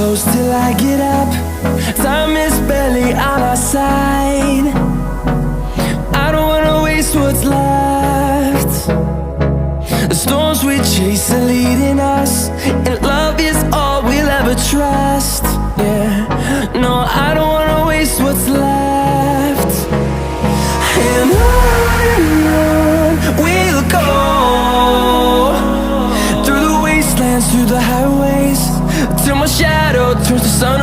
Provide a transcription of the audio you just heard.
close till I get up. Time is barely on our side. I don't wanna waste what's left. The storms we chase are leading us, and love is all we'll ever trust. Yeah, no, I don't wanna waste what's left. And on we'll go, through the wastelands, through the highways, till my shadow turns to sun